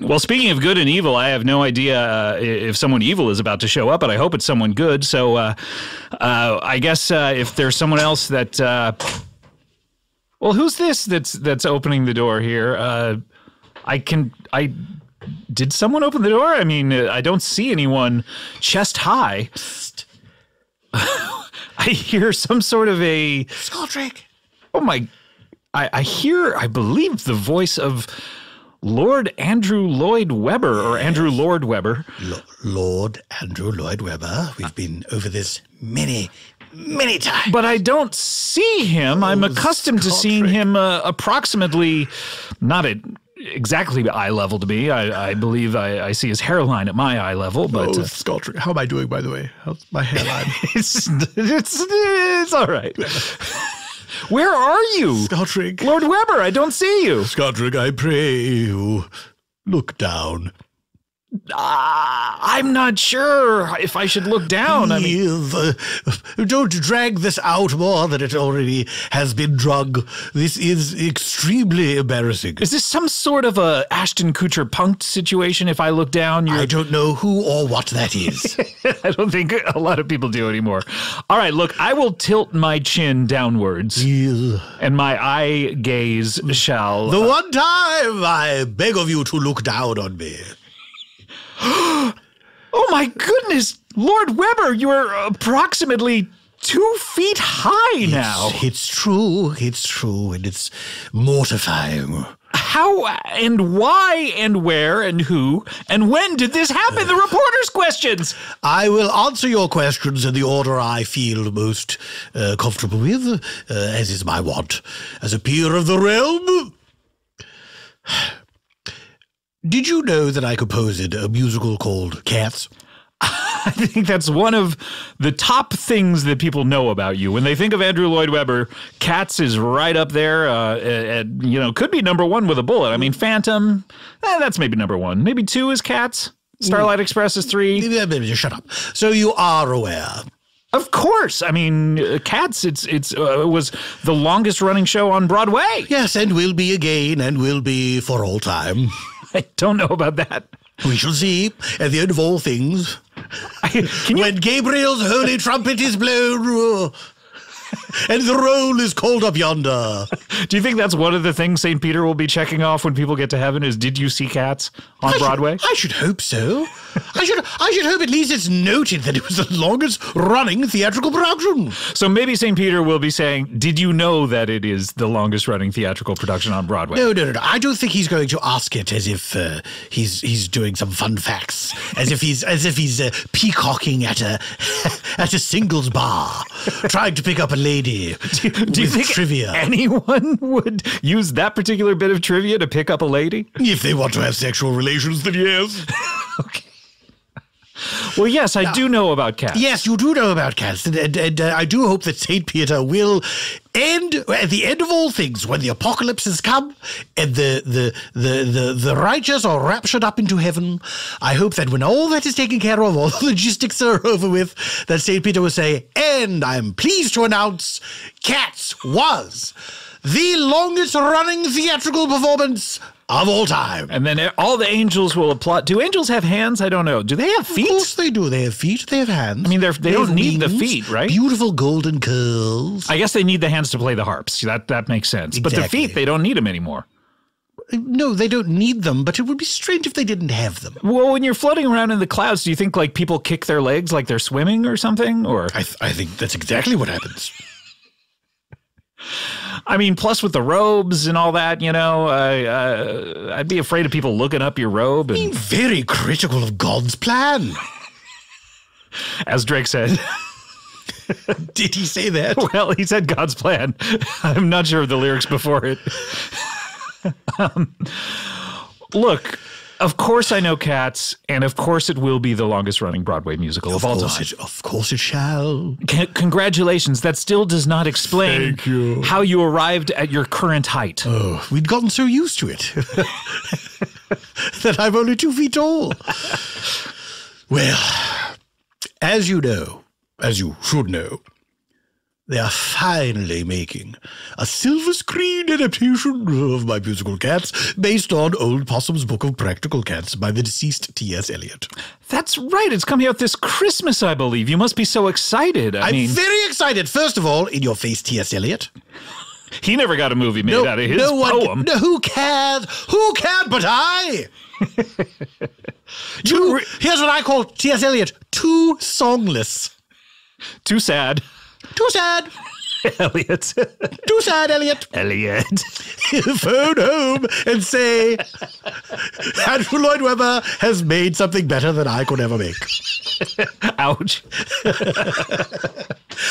Well, speaking of good and evil, I have no idea if someone evil is about to show up, but I hope it's someone good. So I guess if there's someone else that... well, who's this that's opening the door here? Did someone open the door? I mean, I don't see anyone chest high. I hear some sort of a... Scaldrick. Oh, my... I believe the voice of Lord Andrew Lloyd Webber, or Andrew Lord Webber. Lord Andrew Lloyd Webber. We've been over this many times. But I don't see him. I'm accustomed to seeing him approximately, not at exactly eye level to me. I believe I see his hairline at my eye level. But Scaldrick. How am I doing, by the way? How's my hairline? it's all right. Where are you? Scaldrick. Lord Webber, I don't see you. Scaldrick, I pray you, look down. I'm not sure if I should look down. Don't drag this out more than it already has been drug. This is extremely embarrassing. Is this some sort of a Ashton Kutcher punked situation? If I look down, I don't know who or what that is. I don't think a lot of people do anymore. All right, look, I will tilt my chin downwards, and my eye gaze shall... The one time I beg of you to look down on me. Oh my goodness, Lord Webber, you're approximately 2 feet high now. It's true, and it's mortifying. How and why and where and who and when did this happen? The reporter's questions. I will answer your questions in the order I feel most comfortable with, as is my wont, as a peer of the realm. Did you know that I composed a musical called Cats? I think that's one of the top things that people know about you. When they think of Andrew Lloyd Webber, Cats is right up there. Could be number 1 with a bullet. I mean, Phantom, that's maybe number 1. Maybe 2 is Cats. Starlight Express is 3. Shut up. So you are aware. Of course. I mean, Cats, it was the longest running show on Broadway. Yes, and will be again, and will be for all time. I don't know about that. We shall see at the end of all things. When Gabriel's holy trumpet is blown and the roll is called up yonder. Do you think that's one of the things St. Peter will be checking off when people get to heaven is, did you see Cats on Broadway? I should hope so. I should hope at least it's noted that it was the longest running theatrical production. So maybe St. Peter will be saying, did you know that it is the longest running theatrical production on Broadway? No. I don't think he's going to ask it as if he's doing some fun facts, as if he's peacocking at a singles bar, trying to pick up a lady. Do you think trivia? Anyone would use that particular bit of trivia to pick up a lady? If they want to have sexual relations, then yes. Okay. Well, yes, I do know about Cats. Yes, you do know about Cats, and I do hope that St. Peter will end at the end of all things, when the apocalypse has come and the righteous are raptured up into heaven. I hope that when all that is taken care of, all the logistics are over with, that St. Peter will say, and I'm pleased to announce Cats was the longest running theatrical performance of all time. And then all the angels will applaud. Do angels have hands? I don't know. Do they have feet? Of course they do. They have feet. They have hands. I mean, they don't need the feet, right? Beautiful golden curls. I guess they need the hands to play the harps. That makes sense. Exactly. But the feet, they don't need them anymore. No, they don't need them, but it would be strange if they didn't have them. Well, when you're floating around in the clouds, do you think like people kick their legs like they're swimming or something? Or I think that's exactly what happens. I mean, plus with the robes and all that, I'd be afraid of people looking up your robe. And... Being very critical of God's plan. As Drake said. Did he say that? Well, he said God's plan. I'm not sure of the lyrics before it. Look, of course I know Cats, and of course it will be the longest running Broadway musical of all time. Of course it shall. Congratulations. That still does not explain Thank you. How you arrived at your current height. Oh, we'd gotten so used to it that I'm only 2 feet tall. Well, as you know, as you should know, they are finally making a silver screen adaptation of my musical Cats based on Old Possum's Book of Practical Cats by the deceased T.S. Eliot. That's right. It's coming out this Christmas, I believe. You must be so excited. I'm very excited. First of all, in your face, T.S. Eliot. He never got a movie made out of his poem. Who cared? Who cared but I? Here's what I call T.S. Eliot. Too songless. Too sad. Too sad. Eliot. Too sad, Eliot. Eliot. Phone home and say, Andrew Lloyd Webber has made something better than I could ever make. Ouch.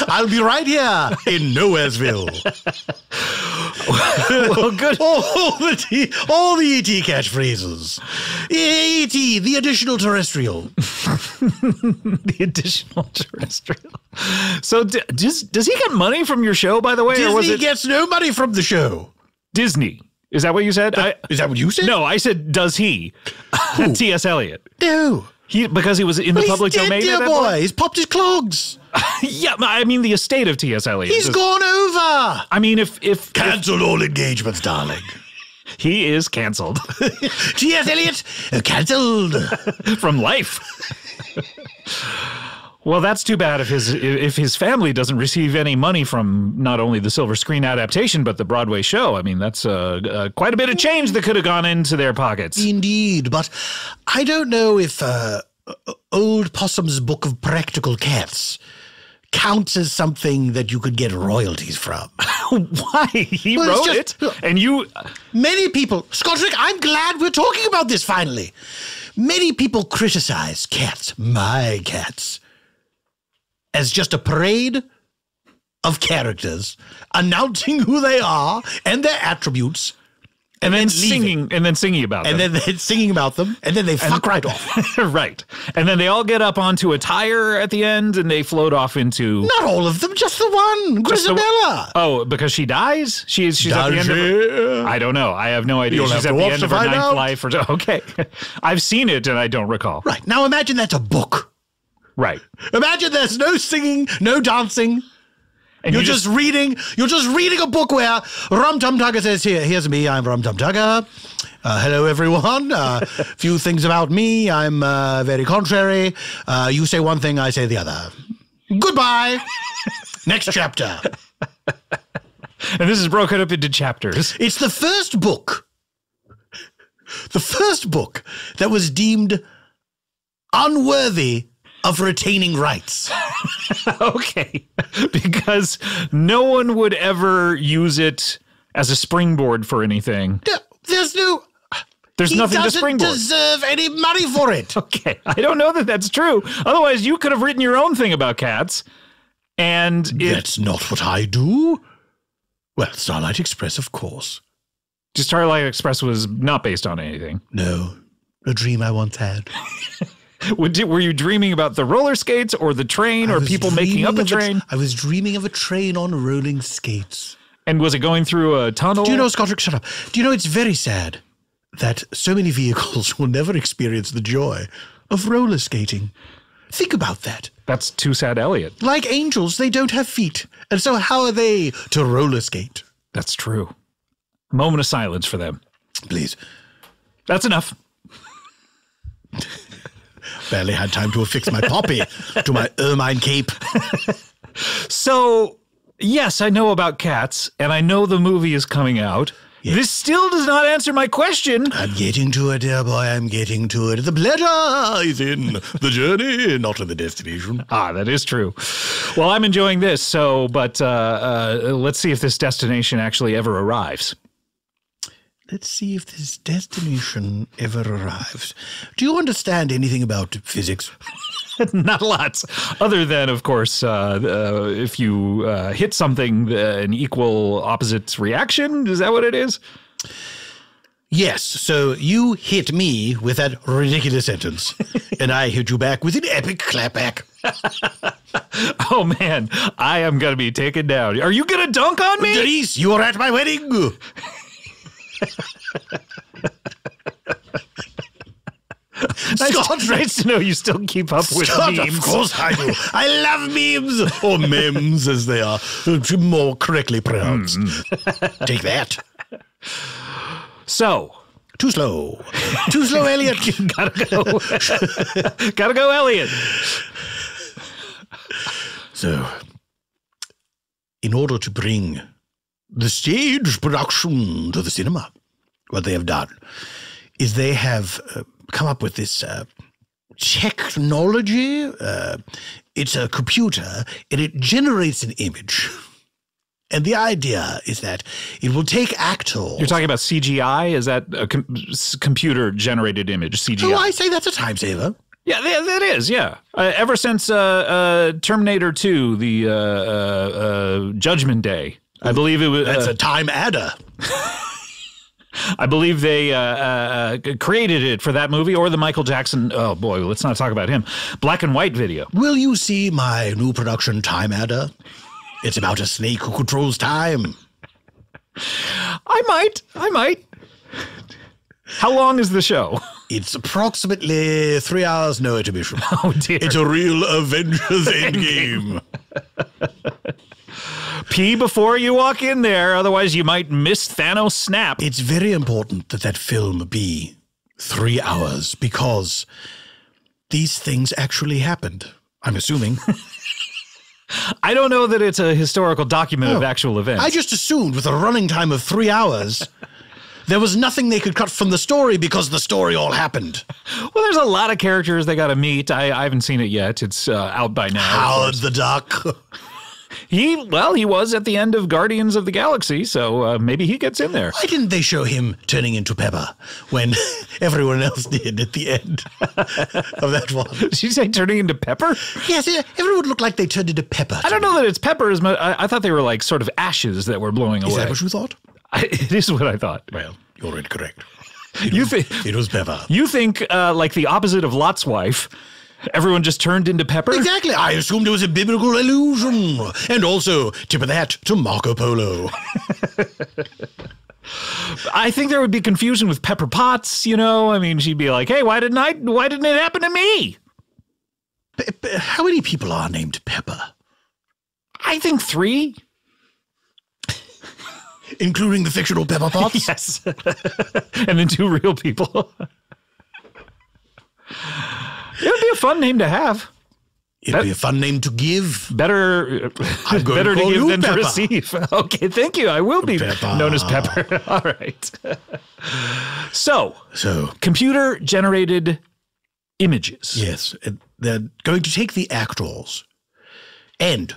I'll be right here in Nowheresville. Well, good. All the E.T. catchphrases. E.T., the additional terrestrial. The additional terrestrial. So does he get money from your show, by the way? Disney gets no money from the show. Disney. Is that what you said? Is that what you said? No, I said, does he? T.S. Eliot. No. Because he was in the public domain dear at that boy. point? He's popped his clogs. Yeah, I mean the estate of T.S. Eliot. He's gone over. I mean, if cancel all engagements, darling. He is canceled. T.S. Eliot, cancelled. From life. Well, that's too bad if his family doesn't receive any money from not only the silver screen adaptation, but the Broadway show. I mean, that's quite a bit of change that could have gone into their pockets. Indeed, but I don't know if Old Possum's Book of Practical Cats counts as something that you could get royalties from. Why? He wrote it, and you... Many people... Scotrick, I'm glad we're talking about this finally. Many people criticize Cats, my Cats, as just a parade of characters announcing who they are and their attributes, and then singing about them. And then they're singing about them, and then they fuck right off. Right. And then they all get up onto a tire at the end, and they float off into... Not all of them, just the one, Grisabella. Oh, because she dies? She's at the end of her... I don't know. I have no idea. She's at the end of her ninth life. Okay. I've seen it, and I don't recall. Right. Now imagine that's a book. Right. Imagine there's no singing, no dancing. And you're just reading a book where Rum Tum Tugger says, here's me, I'm Rum Tum Tugger. Hello, everyone. Few things about me. I'm very contrary. You say one thing, I say the other. Goodbye. Next chapter. And this is broken up into chapters. It's the first book. The first book that was deemed unworthy of retaining rights. Okay. Because no one would ever use it as a springboard for anything. There's nothing to springboard. He doesn't deserve any money for it. Okay. I don't know that that's true. Otherwise, you could have written your own thing about Cats. And that's not what I do. Well, Starlight Express, of course. Starlight Express was not based on anything. No. A dream I once had. Were you dreaming about the roller skates or the train or people making up a train? I was dreaming of a train on rolling skates. And was it going through a tunnel? Do you know, Scotrick, shut up. Do you know it's very sad that so many vehicles will never experience the joy of roller skating? Think about that. That's too sad, Eliot. Like angels, they don't have feet. And so how are they to roller skate? That's true. A moment of silence for them. Please. That's enough. Barely had time to affix my poppy to my ermine cape. So, yes, I know about Cats, and I know the movie is coming out. Yes. This still does not answer my question. I'm getting to it, dear boy. I'm getting to it. The pleasure is in the journey, not in the destination. Ah, that is true. Well, I'm enjoying this, but let's see if this destination actually ever arrives. Let's see if this destination ever arrives. Do you understand anything about physics? Not a lot. Other than, of course, if you hit something, an equal opposite reaction. Is that what it is? Yes. So you hit me with that ridiculous sentence, and I hit you back with an epic clapback. Oh, man. I am going to be taken down. Are you going to dunk on me? Denise, you are at my wedding. Nice to know you still keep up with Scott, memes. of course I do. I love memes, or memes as they are more correctly pronounced. Take that. So. Too slow. Too slow, Elliot. Gotta go. Gotta go, Elliot. So, in order to bring the stage production to the cinema, what they have done is they have come up with this technology. It's a computer, and it generates an image. And the idea is that it will take actors. You're talking about CGI? Is that a computer-generated image, CGI? Oh, I say that's a time saver. Yeah, that is, yeah. Ever since Terminator 2, the Judgment Day, I believe it was... That's a time adder. I believe they created it for that movie or the Michael Jackson, oh boy, let's not talk about him, black and white video. Will you see my new production, Time Adder? It's about a snake who controls time. I might. How long is the show? It's approximately 3 hours, no intermission. Oh, dear. It's a real Avengers Endgame. Pee before you walk in there, otherwise you might miss Thanos' snap. It's very important that film be 3 hours because these things actually happened, I'm assuming. I don't know that it's a historical document of actual events. I just assumed with a running time of 3 hours, there was nothing they could cut from the story because the story all happened. Well, there's a lot of characters they got to meet. I haven't seen it yet. It's out by now. Howard the Duck. He was at the end of Guardians of the Galaxy, so maybe he gets in there. Why didn't they show him turning into Pepper when everyone else did at the end of that one? Did you say turning into Pepper? Yes, everyone looked like they turned into Pepper. I don't know that it's Pepper as much. I thought they were like sort of ashes that were blowing away. Is that what you thought? It is what I thought. Well, you're incorrect. It was Pepper. You think like the opposite of Lot's wife. Everyone just turned into Pepper? Exactly. I assumed it was a biblical allusion. And also, tip of the hat to Marco Polo. I think there would be confusion with Pepper Potts, you know? I mean, she'd be like, hey, why didn't it happen to me? How many people are named Pepper? I think 3. Including the fictional Pepper Potts? Yes. And then 2 real people. It would be a fun name to have. It'd be a fun name to give. Better to give than to receive. Okay, thank you. I will be known as Pepper. All right. So computer-generated images. Yes. They're going to take the actors and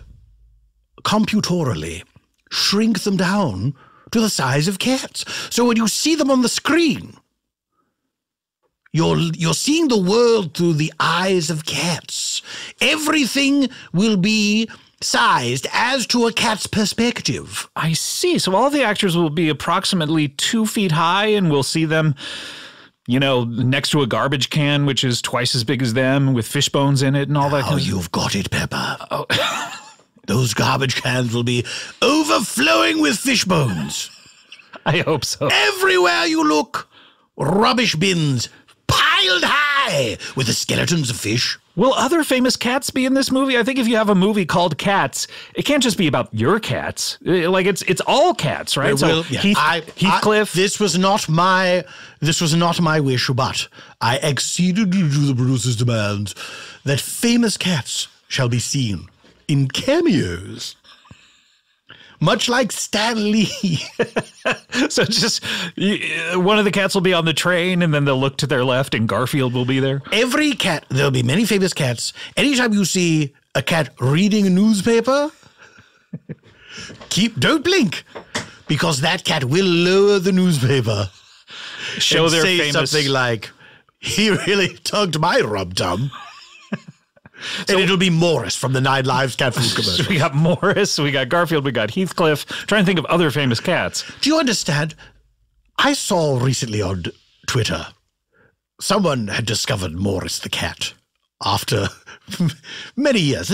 computorally shrink them down to the size of cats. So when you see them on the screen, you're seeing the world through the eyes of cats. Everything will be sized as to a cat's perspective. I see. So all the actors will be approximately 2 feet high, and we'll see them, you know, next to a garbage can, which is twice as big as them, with fish bones in it and all that. Oh, you've got it, Pepper. Oh. Those garbage cans will be overflowing with fish bones. I hope so. Everywhere you look, rubbish bins piled high with the skeletons of fish. Will other famous cats be in this movie? I think if you have a movie called Cats, it can't just be about your cats. Like it's all cats, right? Heathcliff. This was not my wish, but I acceded to the producer's demands that famous cats shall be seen in cameos. Much like Stan Lee. So just one of the cats will be on the train and then they'll look to their left and Garfield will be there. Every cat, there'll be many famous cats. Anytime you see a cat reading a newspaper, don't blink, because that cat will lower the newspaper. Show their say famous something like, he really tugged my rum-tum. And it'll be Morris from the 9 Lives cat food commercial. So we got Morris, we got Garfield, we got Heathcliff. Trying to think of other famous cats. Do you understand? I saw recently on Twitter, someone had discovered Morris the cat after many years.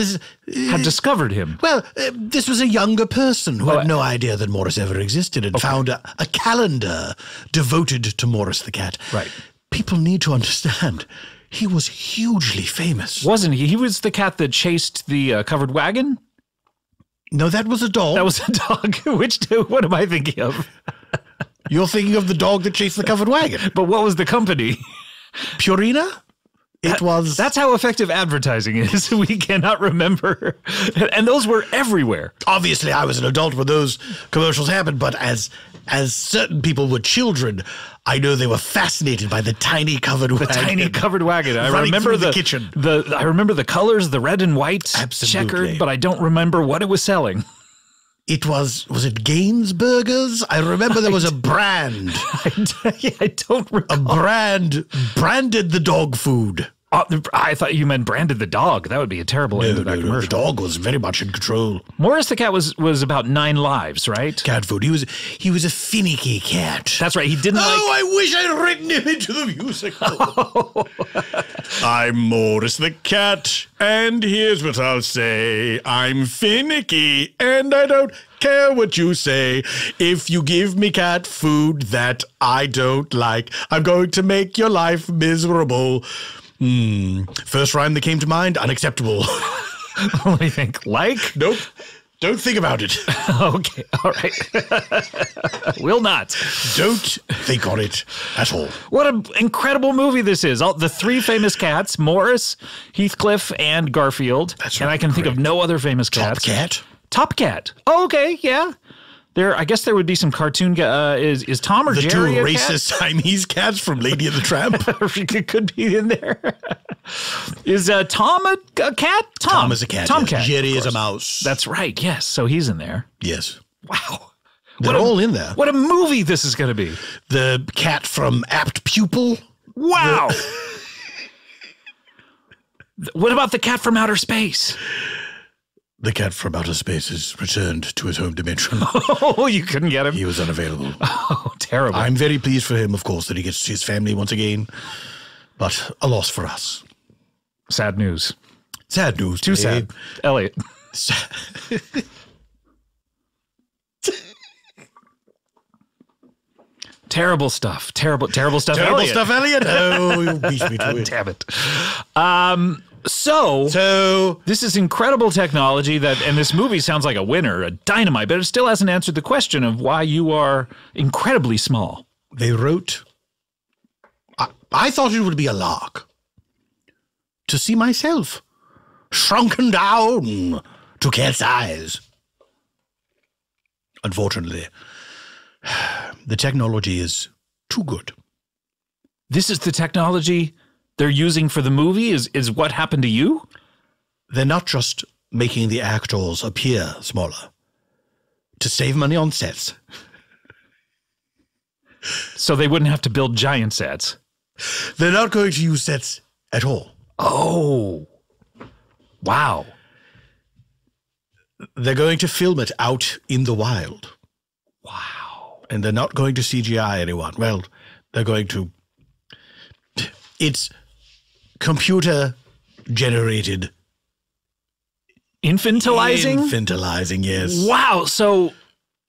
Had discovered him? Well, this was a younger person who had no idea that Morris ever existed and found a calendar devoted to Morris the cat. Right. People need to understand, he was hugely famous. Wasn't he? He was the cat that chased the covered wagon? No, that was a dog. That was a dog. What am I thinking of? You're thinking of the dog that chased the covered wagon. But what was the company? Purina? That's how effective advertising is. We cannot remember. And those were everywhere. Obviously, I was an adult when those commercials happened, but as certain people were children, I know they were fascinated by the tiny covered wagon. The tiny covered wagon. I Running remember through the kitchen. I remember the colors, the red and white, Absolutely. checkered, but I don't remember what it was selling. It was it Gaines Burgers? I remember there was a brand. I don't recall. A brand branded the dog food. I thought you meant branded the dog. That would be a terrible end to that commercial. The dog was very much in control. Morris the cat was about 9 lives, right? Cat food. He was a finicky cat. That's right. He didn't I wish I'd written him into the musical. I'm Morris the cat, and here's what I'll say. I'm finicky, and I don't care what you say. If you give me cat food that I don't like, I'm going to make your life miserable. First rhyme that came to mind, unacceptable. What do you think? Like? Nope. Don't think about it. Okay. All right. Will not. Don't think on it at all. What an incredible movie this is. The 3 famous cats, Morris, Heathcliff, and Garfield. That's right. And I can think of no other famous cats. Top Cat? Top Cat. Oh, okay. Yeah. I guess there would be some cartoon. Is Tom or the Jerry two a racist Siamese cats from Lady and the Tramp? It could be in there. Is Tom a cat? Tom is a cat. Tom yes. cat. Jerry is a mouse. That's right. Yes. So he's in there. Yes. Wow. They're all in there. What a movie this is going to be. The cat from Apt Pupil. Wow. What about the cat from outer space? The cat from outer space has returned to his home dimension. Oh, you couldn't get him? He was unavailable. Oh, terrible. I'm very pleased for him, of course, that he gets to see his family once again. But a loss for us. Sad news. Sad news. Too sad. Elliot. Terrible stuff. Terrible stuff. Terrible stuff, Elliot. Oh, you beat me to it. Damn it. So this is incredible technology and this movie sounds like a winner, a dynamite, but it still hasn't answered the question of why you are incredibly small. They wrote, I thought it would be a lark to see myself shrunken down to cat size. Unfortunately, the technology is too good. This is the technology they're using for the movie is what happened to you? They're not just making the actors appear smaller to save money on sets. So they wouldn't have to build giant sets. They're not going to use sets at all. Oh, wow. They're going to film it out in the wild. Wow. And they're not going to CGI anyone. Well, they're going to... It's computer-generated. Infantilizing? Infantilizing, yes. Wow, so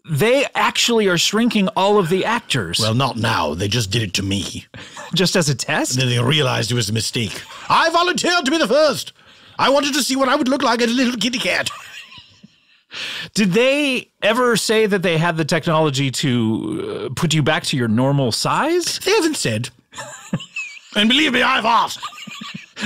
they actually are shrinking all of the actors. Well, not now. They just did it to me. Just as a test? And then they realized it was a mistake. I volunteered to be the first. I wanted to see what I would look like as a little kitty cat. Did they ever say that they had the technology to put you back to your normal size? They haven't said. And believe me, I've asked.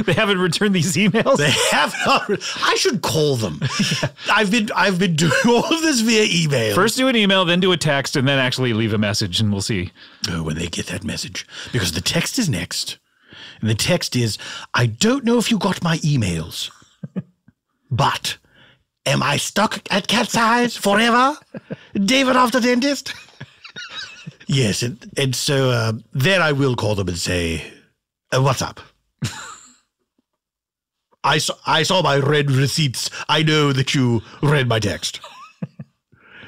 They haven't returned these emails? They have not. I should call them. Yeah. I've been doing all of this via email. First do an email, then do a text, and then actually leave a message, and we'll see. Oh, when they get that message. Because the text is next. And the text is, I don't know if you got my emails, but am I stuck at cat size forever? David after dentist? Yes, and so then I will call them and say, what's up? I saw my red receipts. I know that you read my text.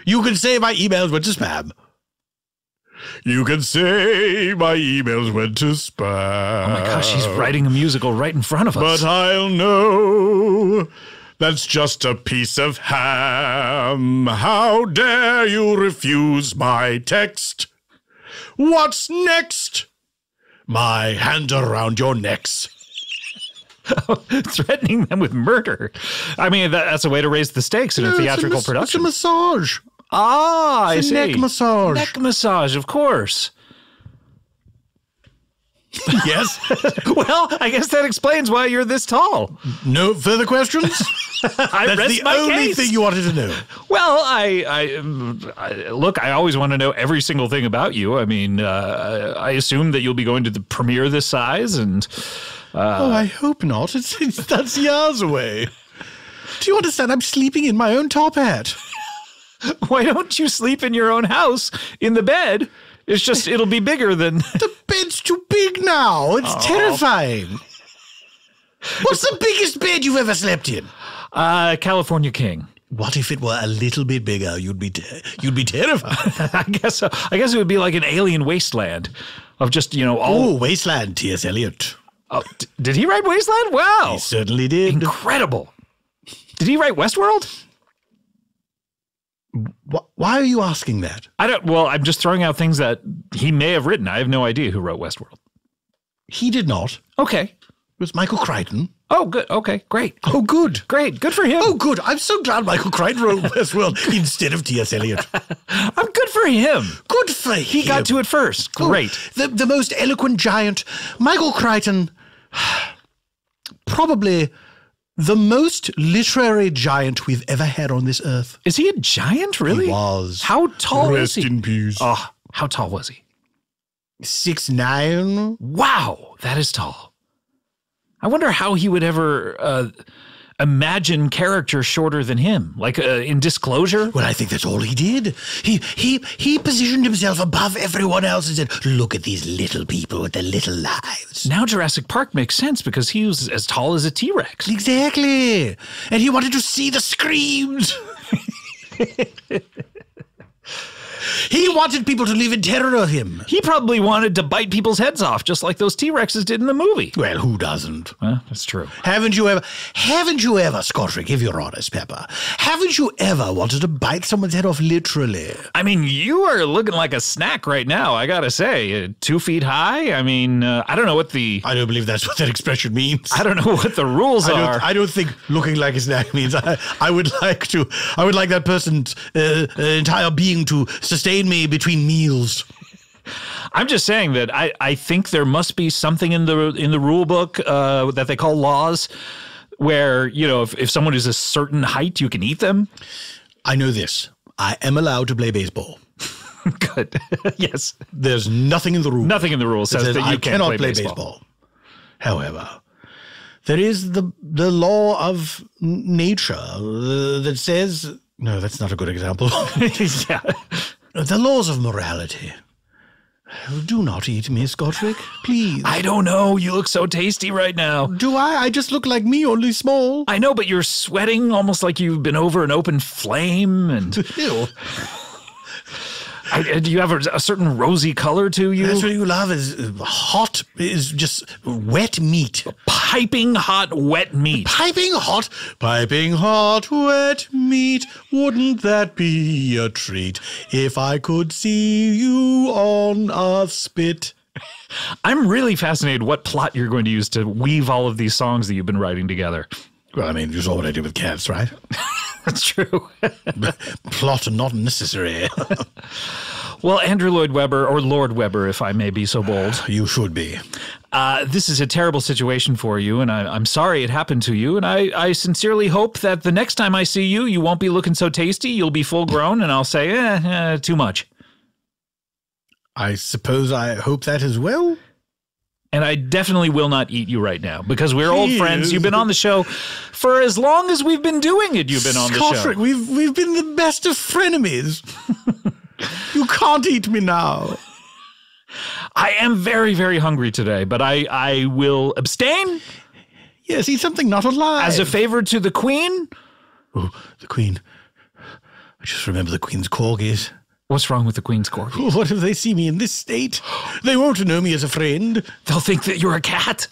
You can say my emails went to spam. You can say my emails went to spam. Oh my gosh, he's writing a musical right in front of us. But I'll know that's just a piece of ham. How dare you refuse my text? What's next? my hand around your necks. Threatening them with murder. I mean, that's a way to raise the stakes in a theatrical production. It's a massage. Ah, I see. Neck massage. Neck massage, of course. Yes. Well, I guess that explains why you're this tall. No further questions? That's the only thing you wanted to know. Well, I look, I always want to know every single thing about you. I mean, I assume that you'll be going to the premiere this size and... I hope not. That's years away. Do you understand? I'm sleeping in my own top hat. Why don't you sleep in your own house in the bed? It's just, it'll be bigger than... The bed's too big now. It's terrifying. What's the biggest bed you've ever slept in? California King. What if it were a little bit bigger? You'd be terrified. I guess so. I guess it would be like an alien wasteland of just, all... Oh, Wasteland, T.S. Eliot. Oh, did he write Wasteland? Wow. He certainly did. Incredible. Did he write Westworld? Why are you asking that? I'm just throwing out things that he may have written. I have no idea who wrote Westworld. He did not. Okay. It was Michael Crichton. Oh, good. Okay, great. Oh, good. Great. Good for him. Oh, good. I'm so glad Michael Crichton wrote Westworld instead of T.S. Eliot. I'm good for him. Good for him. He got to it first. Great. Oh, the most eloquent giant, Michael Crichton, probably the most literary giant we've ever had on this earth. Is he a giant, really? He was. How tall is he? Rest in peace. Oh, how tall was he? 6'9". Wow, that is tall. I wonder how he would ever imagine characters shorter than him, like in Disclosure. Well, I think that's all he did. He positioned himself above everyone else and said, look at these little people with their little lives. Now Jurassic Park makes sense because he was as tall as a T-Rex. Exactly. And he wanted to see the screams. He wanted people to live in terror of him. He probably wanted to bite people's heads off, just like those T-Rexes did in the movie. Well, who doesn't? Well, that's true. Haven't you ever, Scotrick, if you're honest, Pepper, haven't you ever wanted to bite someone's head off literally? I mean, you are looking like a snack right now, I gotta say. 2 feet high? I mean, I don't know what the... I don't believe that's what that expression means. I don't know what the rules are. I don't think looking like a snack means I would like that person's entire being to sustain me between meals. I'm just saying that I think there must be something in the rule book that they call laws where, if someone is a certain height, you can eat them. I know this. I am allowed to play baseball. Good. Yes. There's nothing in the rules. Nothing in the rules says that you cannot play baseball. However, there is the law of nature that says... No, that's not a good example. Yeah. The laws of morality. Do not eat me, Scotrick, please. I don't know. You look so tasty right now. Do I? I just look like me, only small. I know, but you're sweating almost like you've been over an open flame. And Ew. Do you have a certain rosy color to you? That's what you love is just wet meat. Piping hot wet meat. Piping hot, wet meat. Wouldn't that be a treat if I could see you on a spit? I'm really fascinated what plot you're going to use to weave all of these songs that you've been writing together. Well, I mean, you saw what I did with Cats, right? That's true. Plot not necessary. Well, Andrew Lloyd Webber, or Lord Webber, if I may be so bold. You should be. This is a terrible situation for you, and I'm sorry it happened to you. And I sincerely hope that the next time I see you, you won't be looking so tasty. You'll be full grown, and I'll say, too much. I suppose I hope that as well. And I definitely will not eat you right now because we're old friends. You've been on the show for as long as we've been doing it. You've been on the show. We've been the best of frenemies. You can't eat me now. I am very, very hungry today, but I will abstain. Yes, eat something not alive. As a favor to the Queen. Oh, the Queen. I just remember the Queen's corgis. What's wrong with the Queen's corgi? What if they see me in this state? They won't know me as a friend. They'll think that you're a cat.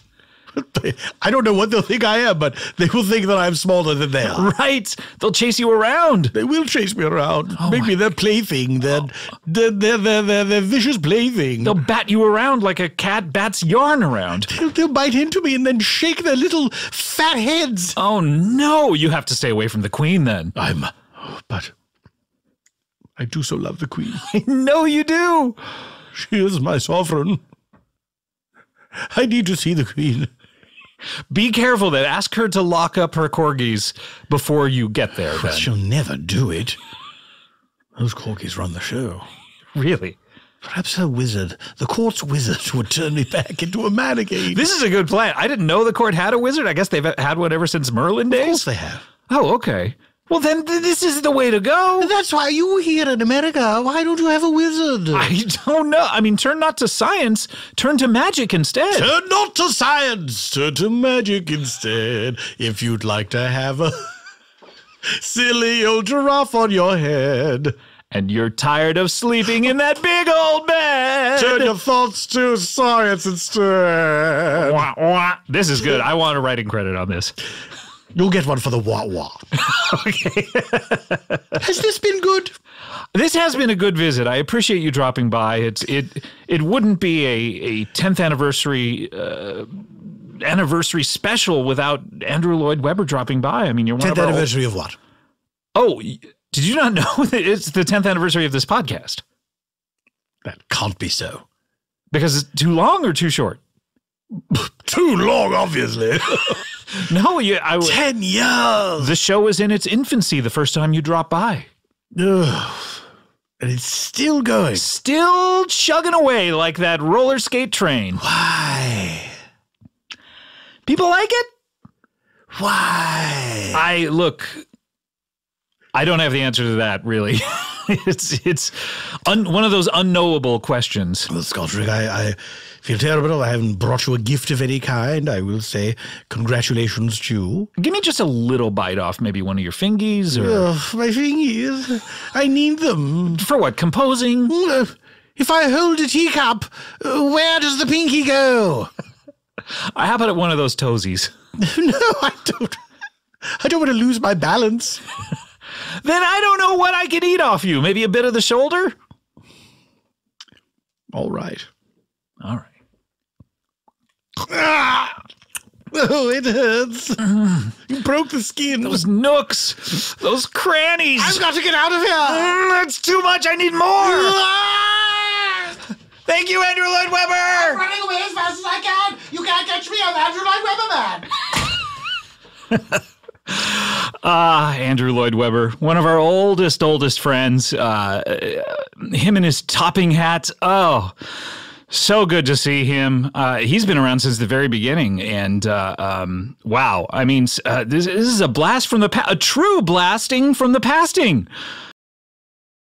I don't know what they'll think I am, but they will think that I'm smaller than they are. Right. They'll chase you around. They will chase me around. Make me their plaything, their vicious plaything. They'll bat you around like a cat bats yarn around. They'll bite into me and then shake their little fat heads. Oh, no. You have to stay away from the queen then. But I do so love the queen. I know you do. She is my sovereign. I need to see the queen. Be careful then. Ask her to lock up her corgis before you get there. Then. She'll never do it. Those corgis run the show. Really? Perhaps her wizard, the court's wizard, would turn me back into a man again. This is a good plan. I didn't know the court had a wizard. I guess they've had one ever since Merlin days. Of course they have. Oh, okay. Well, then this is the way to go. That's why you here in America. Why don't you have a wizard? I don't know. I mean, turn not to science, turn to magic instead. Turn not to science, turn to magic instead. If you'd like to have a silly old giraffe on your head. And you're tired of sleeping in that big old bed. Turn your thoughts to science instead. Wah, wah. This is good. I want a writing credit on this. You'll get one for the wah-wah. Okay. Has this been good? This has been a good visit. I appreciate you dropping by. It wouldn't be a 10th anniversary special without Andrew Lloyd Webber dropping by. I mean, you're one 10th of our anniversary of what? Oh, did you not know that it's the 10th anniversary of this podcast? That can't be so. Because it's too long or too short? Too long, obviously. No, 10 years. The show was in its infancy the first time you dropped by. Ugh. And it's still going. Still chugging away like that roller skate train. Why? People like it? Why? I don't have the answer to that, really. It's one of those unknowable questions. Well, Scotrick, I feel terrible. I haven't brought you a gift of any kind. I will say congratulations to you. Give me just a little bite off maybe one of your fingies. Or my fingies. I need them. For what, composing? If I hold a teacup, where does the pinky go? How about at one of those toesies? No, I don't. I don't want to lose my balance. Then I don't know what I could eat off you. Maybe a bit of the shoulder? All right. All right. Ah! Oh, it hurts. You broke the skin. Those nooks. Those crannies. I've got to get out of here. That's too much. I need more. Thank you, Andrew Lloyd Webber. I'm running away as fast as I can. You can't catch me. I'm Andrew Lloyd Webber, man. Andrew Lloyd Webber, one of our oldest friends. Him and his topping hat. Oh, so good to see him. He's been around since the very beginning, and wow. I mean, this is a blast from the past, a true blasting from the pasting.